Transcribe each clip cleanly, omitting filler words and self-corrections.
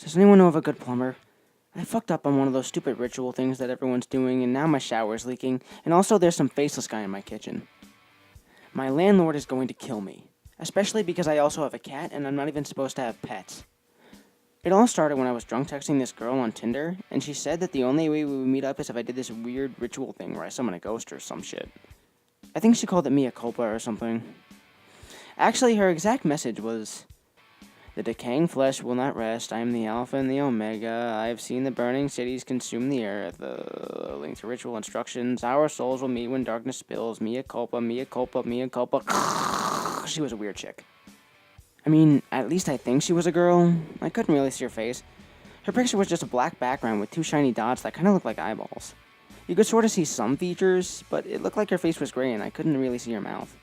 Does anyone know of a good plumber? I fucked up on one of those stupid ritual things that everyone's doing, and now my shower's leaking, and also there's some faceless guy in my kitchen. My landlord is going to kill me, especially because I also have a cat, and I'm not even supposed to have pets. It all started when I was drunk texting this girl on Tinder, and she said that the only way we would meet up is if I did this weird ritual thing where I summon a ghost or some shit. I think she called it mea culpa or something. Actually, her exact message was, "The decaying flesh will not rest. I am the Alpha and the Omega. I have seen the burning cities consume the earth. Link to ritual instructions. Our souls will meet when darkness spills. Mea culpa, mea culpa, mea culpa." She was a weird chick. I mean, at least I think she was a girl. I couldn't really see her face. Her picture was just a black background with two shiny dots that kind of looked like eyeballs. You could sort of see some features, but it looked like her face was gray and I couldn't really see her mouth.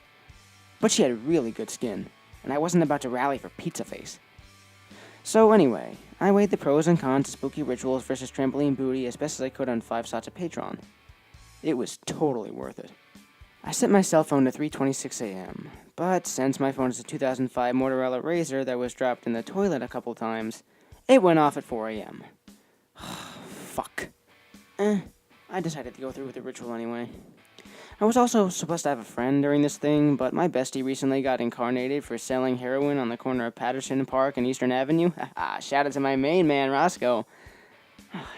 But she had really good skin, and I wasn't about to rally for pizza face. So anyway, I weighed the pros and cons of spooky rituals versus trampoline booty as best as I could on 5 slots of Patreon. It was totally worth it. I set my cell phone to 3:26 a.m., but since my phone is a 2005 Motorola Razr that was dropped in the toilet a couple times, it went off at 4 a.m. Fuck. I decided to go through with the ritual anyway. I was also supposed to have a friend during this thing, but my bestie recently got incarnated for selling heroin on the corner of Patterson Park and Eastern Avenue. Shout out to my main man, Roscoe.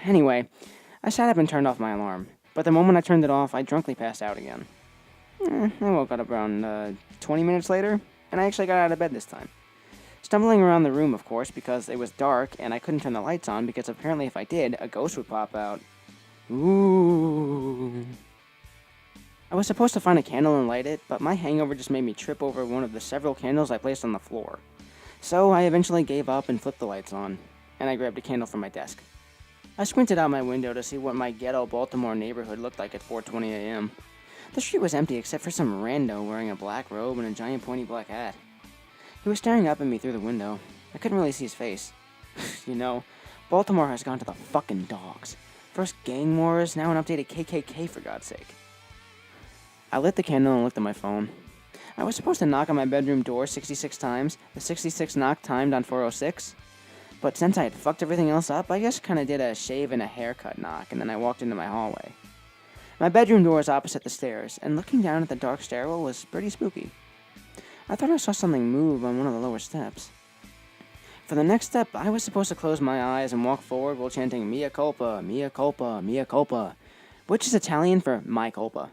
Anyway, I sat up and turned off my alarm, but the moment I turned it off, I drunkenly passed out again. I woke up around 20 minutes later, and I actually got out of bed this time. Stumbling around the room, of course, because it was dark, and I couldn't turn the lights on, because apparently if I did, a ghost would pop out. Ooh. I was supposed to find a candle and light it, but my hangover just made me trip over one of the several candles I placed on the floor. So I eventually gave up and flipped the lights on, and I grabbed a candle from my desk. I squinted out my window to see what my ghetto Baltimore neighborhood looked like at 4:20 a.m. The street was empty except for some rando wearing a black robe and a giant pointy black hat. He was staring up at me through the window. I couldn't really see his face. You know, Baltimore has gone to the fucking dogs. First gang wars, now an updated KKK for God's sake. I lit the candle and looked at my phone. I was supposed to knock on my bedroom door 66 times, the 66 knock timed on 406. But since I had fucked everything else up, I just kinda did a shave and a haircut knock, and then I walked into my hallway. My bedroom door is opposite the stairs, and looking down at the dark stairwell was pretty spooky. I thought I saw something move on one of the lower steps. For the next step, I was supposed to close my eyes and walk forward while chanting mea culpa, mea culpa, mea culpa, which is Italian for my culpa,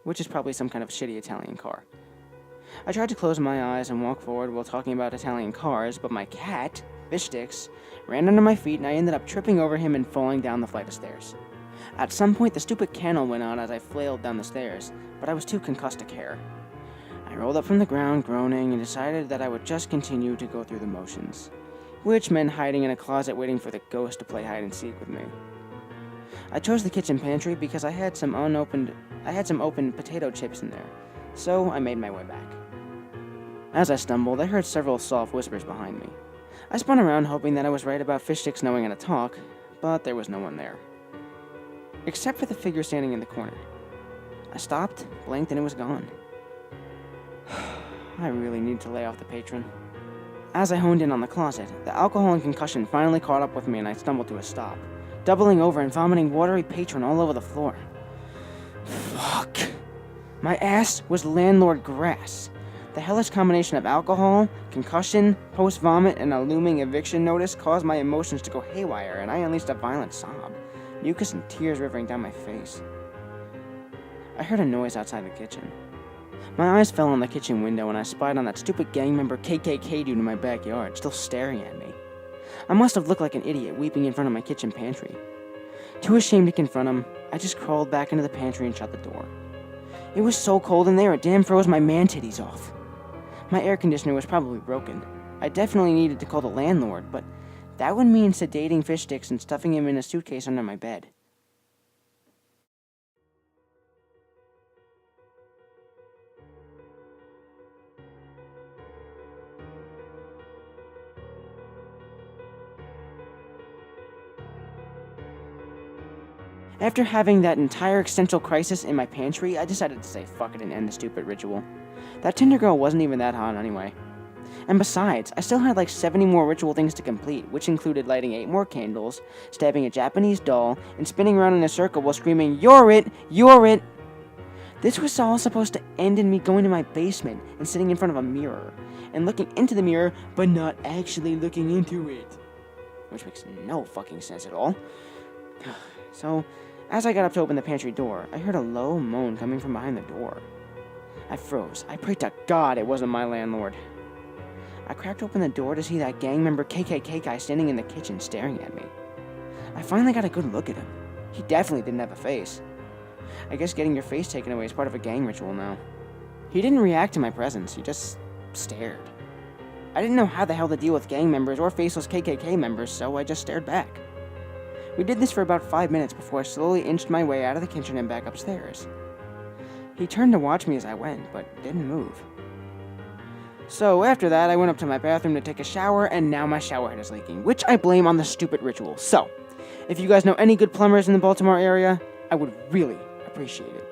which is probably some kind of shitty Italian car. I tried to close my eyes and walk forward while talking about Italian cars, but my cat, Fish Sticks, ran under my feet and I ended up tripping over him and falling down the flight of stairs. At some point, the stupid candle went out as I flailed down the stairs, but I was too concussed to care. I rolled up from the ground, groaning, and decided that I would just continue to go through the motions, which meant hiding in a closet waiting for the ghost to play hide-and-seek with me. I chose the kitchen pantry because I had some open potato chips in there, so I made my way back. As I stumbled, I heard several soft whispers behind me. I spun around hoping that I was right about Fish Sticks knowing how to talk, but there was no one there. Except for the figure standing in the corner. I stopped, blinked, and it was gone. I really need to lay off the patron. As I honed in on the closet, the alcohol and concussion finally caught up with me and I stumbled to a stop, doubling over and vomiting watery patron all over the floor. Fuck. My ass was landlord grass. The hellish combination of alcohol, concussion, post-vomit, and a looming eviction notice caused my emotions to go haywire and I unleashed a violent sob, mucus and tears rivering down my face. I heard a noise outside the kitchen. My eyes fell on the kitchen window and I spied on that stupid gang member KKK dude in my backyard, still staring at me. I must have looked like an idiot weeping in front of my kitchen pantry. Too ashamed to confront him, I just crawled back into the pantry and shut the door. It was so cold in there it damn froze my man-titties off. My air conditioner was probably broken. I definitely needed to call the landlord, but that would mean sedating Fish Sticks and stuffing him in a suitcase under my bed. After having that entire existential crisis in my pantry, I decided to say fuck it and end the stupid ritual. That Tinder girl wasn't even that hot anyway. And besides, I still had like 70 more ritual things to complete, which included lighting 8 more candles, stabbing a Japanese doll, and spinning around in a circle while screaming, "You're it! You're it!" This was all supposed to end in me going to my basement and sitting in front of a mirror, and looking into the mirror, but not actually looking into it. Which makes no fucking sense at all. So, as I got up to open the pantry door, I heard a low moan coming from behind the door. I froze. I prayed to God it wasn't my landlord. I cracked open the door to see that gang member KKK guy standing in the kitchen staring at me. I finally got a good look at him. He definitely didn't have a face. I guess getting your face taken away is part of a gang ritual now. He didn't react to my presence, he just stared. I didn't know how the hell to deal with gang members or faceless KKK members, so I just stared back. We did this for about 5 minutes before I slowly inched my way out of the kitchen and back upstairs. He turned to watch me as I went, but didn't move. So after that, I went up to my bathroom to take a shower, and now my shower head is leaking, which I blame on the stupid ritual. So, if you guys know any good plumbers in the Baltimore area, I would really appreciate it.